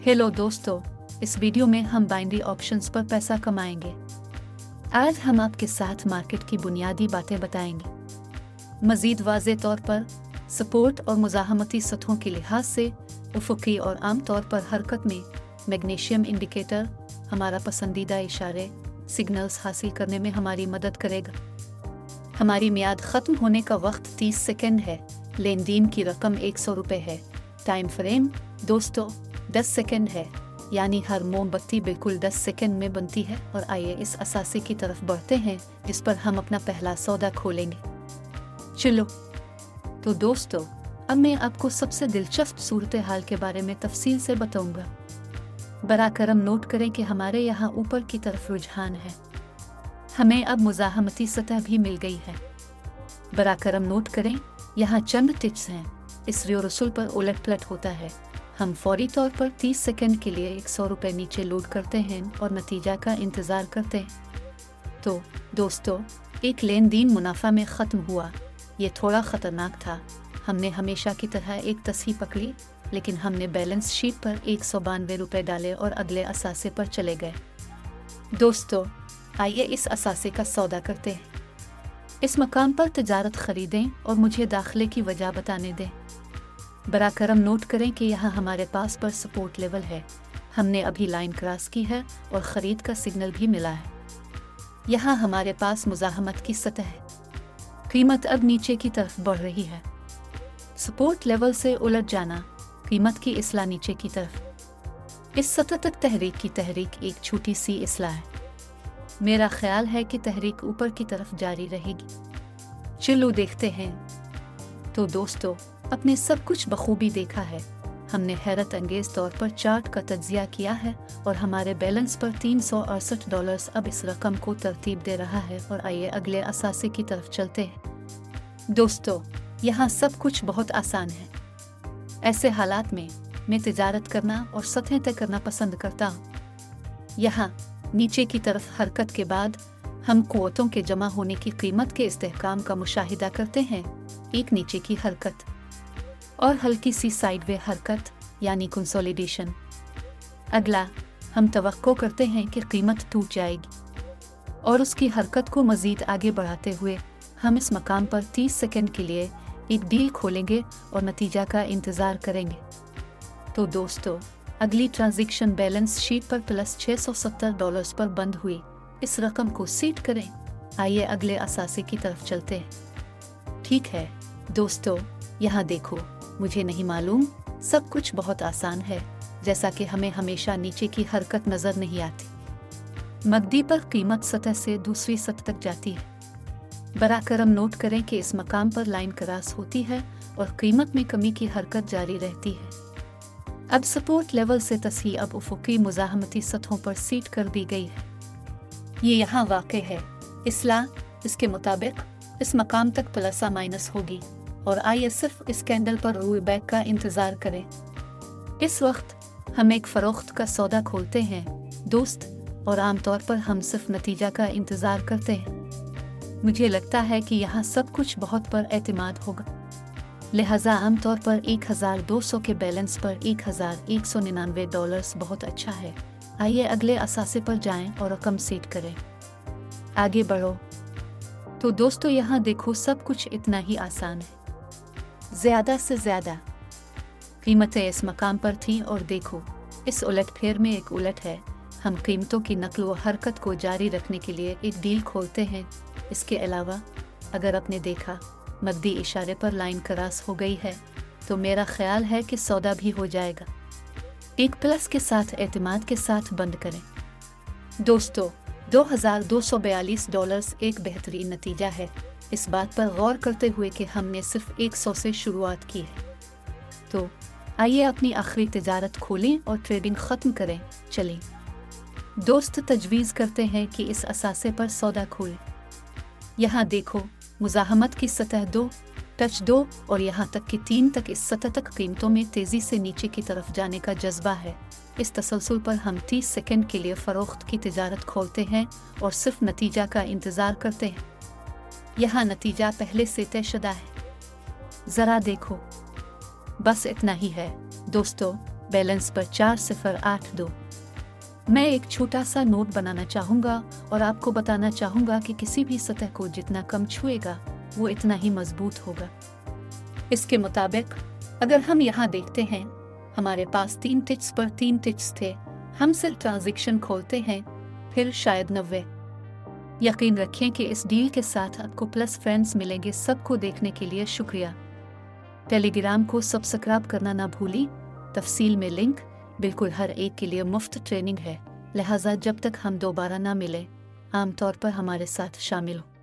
Hello दोस्तों, इस video में हम बाइनरी ऑप्शंस पर पैसा कमाएंगे। आज हम आपके साथ मार्केट की बुनियादी बातें बताएंगे। मजीद वाज़े तौर पर सपोर्ट और मुज़ाहमती सतहों के लिहाज से उफ़ुक़ी और आम तौर पर हरकत में मैग्नीशियम इंडिकेटर हमारा पसंदीदा इशारे सिग्नल्स हासिल करने में हमारी मदद करेगा। हमारी मियाद ख़त्म होने का वक्त 30 सेकंड है। लेन देन की रकम 100 रुपये है। टाइम फ्रेम दोस्तों 10 सेकंड है, यानी हर मोमबत्ती बिल्कुल 10 सेकंड में बनती है। और आइए इस असासे की तरफ बढ़ते हैं जिस पर हम अपना पहला सौदा खोलेंगे। चलो तो दोस्तों, अब मैं आपको सबसे दिलचस्प सूरत हाल के बारे में तफसील से बताऊंगा। बरा करम नोट करें कि हमारे यहाँ ऊपर की तरफ रुझान है। हमें अब मुज़ाहमती सतह भी मिल गई है। बरा करम नोट करें, यहाँ चंद टिप्स हैं। इस रसूल पर उलट पलट होता है। हम फौरी तौर पर 30 सेकंड के लिए 100 रुपये नीचे लोड करते हैं और नतीजा का इंतज़ार करते हैं। तो दोस्तों, एक लेन देन मुनाफा में ख़त्म हुआ। ये थोड़ा ख़तरनाक था। हमने हमेशा की तरह एक तस्हीह पकड़ी, लेकिन हमने बैलेंस शीट पर 192 रुपये डाले और अगले असासे पर चले गए। दोस्तों, आइए इस असासे का सौदा करते हैं। इस मकाम पर तिजारत ख़रीदें और मुझे दाखिले की वजह बताने दें। बरा करम नोट करें कि यहाँ हमारे पास पर सपोर्ट लेवल है। हमने अभी लाइन क्रॉस की है और ख़रीद का सिग्नल भी मिला है। यहाँ हमारे पास मुज़ाहमत की सतह है। कीमत अब नीचे की तरफ बढ़ रही है। सपोर्ट लेवल से उलट जाना, कीमत की इसला नीचे की तरफ। इस सतह तक तहरीक एक छोटी सी इसला है। मेरा ख्याल है कि तहरीक ऊपर की तरफ जारी रहेगी। चलो देखते हैं। तो दोस्तों, अपने सब कुछ बखूबी देखा है। हमने हैरत अंगेज तौर पर चार्ट का तज्जिया किया है और हमारे बैलेंस पर $368 अब इस रकम को तरतीब दे रहा है। और आइए अगले असासे की तरफ चलते हैं। दोस्तों, यहाँ सब कुछ बहुत आसान है। ऐसे हालात में मैं तिजारत करना और सतह तय करना पसंद करता हूँ। यहाँ नीचे की तरफ हरकत के बाद हम क़ुव्वतों के जमा होने की कीमत के इस्तेहकाम का मुशाहिदा करते हैं। एक नीचे की हरकत और हल्की सी साइडवे हरकत यानी कंसोलिडेशन। अगला, हम तवक्को करते हैं कि कीमत टूट जाएगी और उसकी हरकत को मज़ीद आगे बढ़ाते हुए हम इस मकाम पर 30 सेकंड के लिए एक डील खोलेंगे और नतीजा का इंतज़ार करेंगे। तो दोस्तों, अगली ट्रांजैक्शन बैलेंस शीट पर प्लस $670 पर बंद हुई। इस रकम को सीट करें। आइए अगले असासे की तरफ चलते हैं। ठीक है दोस्तों, यहाँ देखो, मुझे नहीं मालूम, सब कुछ बहुत आसान है। जैसा कि हमें हमेशा नीचे की हरकत नज़र नहीं आती। मकदी पर कीमत सतह से दूसरी सतह तक जाती है। बरा करम नोट करें कि इस मकाम पर लाइन क्रॉस होती है और कीमत में कमी की हरकत जारी रहती है। अब सपोर्ट लेवल से तस्हीह अब उफ़ुक़ी मुज़ाहमती सतहों पर सीट कर दी गई है। ये यहाँ वाक़ है। इसके मुताबिक इस मकाम तक प्लसा माइनस होगी और आइए सिर्फ इस कैंडल पर रूई बैक का इंतज़ार करें। इस वक्त हम एक फ़रोख्त का सौदा खोलते हैं दोस्त, और आमतौर पर हम सिर्फ नतीजा का इंतज़ार करते हैं। मुझे लगता है कि यहाँ सब कुछ बहुत पर एतमाद होगा, लिहाजा आमतौर पर 1200 के बैलेंस पर $1199 बहुत अच्छा है। आइए अगले असासे पर जाएं और रकम सेट करें। आगे बढ़ो। तो दोस्तों, यहाँ देखो, सब कुछ इतना ही आसान है। ज़्यादा से ज़्यादा कीमतें इस मकाम पर थीं और देखो, इस उलटफेर में एक उलट है। हम कीमतों की नकल व हरकत को जारी रखने के लिए एक डील खोलते हैं। इसके अलावा अगर आपने देखा मद्दी इशारे पर लाइन क्रॉस हो गई है, तो मेरा ख्याल है कि सौदा भी हो जाएगा। एक प्लस के साथ एतमाद के साथ बंद करें। दोस्तों, $2242 एक बेहतरीन नतीजा है, इस बात पर गौर करते हुए कि हमने सिर्फ 100 से शुरुआत की है। तो आइए अपनी आखिरी तिजारत खोलें और ट्रेडिंग ख़त्म करें। चलें दोस्त, तजवीज़ करते हैं कि इस असासे पर सौदा खोलें। यहाँ देखो, मुज़ाहमत की सतह 2 टच 2 और यहाँ तक कि 3 तक इस सतह तक कीमतों में तेज़ी से नीचे की तरफ जाने का जज्बा है। इस तसलसल पर हम 30 सेकंड के लिए फ़रोख्त की तिजारत खोलते हैं और सिर्फ नतीजा का इंतज़ार करते हैं। यहाँ नतीजा पहले से तयशुदा है। ज़रा देखो, बस इतना ही है दोस्तों। बैलेंस पर 4082। मैं एक छोटा सा नोट बनाना चाहूँगा और आपको बताना चाहूँगा कि किसी भी सतह को जितना कम छुएगा वो इतना ही मजबूत होगा। इसके मुताबिक अगर हम यहाँ देखते हैं, हमारे पास 3 टिप्स पर 3 टिप्स थे। हम सिर्फ ट्रांजैक्शन खोलते हैं, फिर शायद 90। यकीन रखें कि इस डील के साथ आपको प्लस फ्रेंड्स मिलेंगे। सबको देखने के लिए शुक्रिया। टेलीग्राम को सब्सक्राइब करना ना भूली। तफसील में लिंक। बिल्कुल हर एक के लिए मुफ्त ट्रेनिंग है, लिहाजा जब तक हम दोबारा ना मिले आमतौर पर हमारे साथ शामिल हो।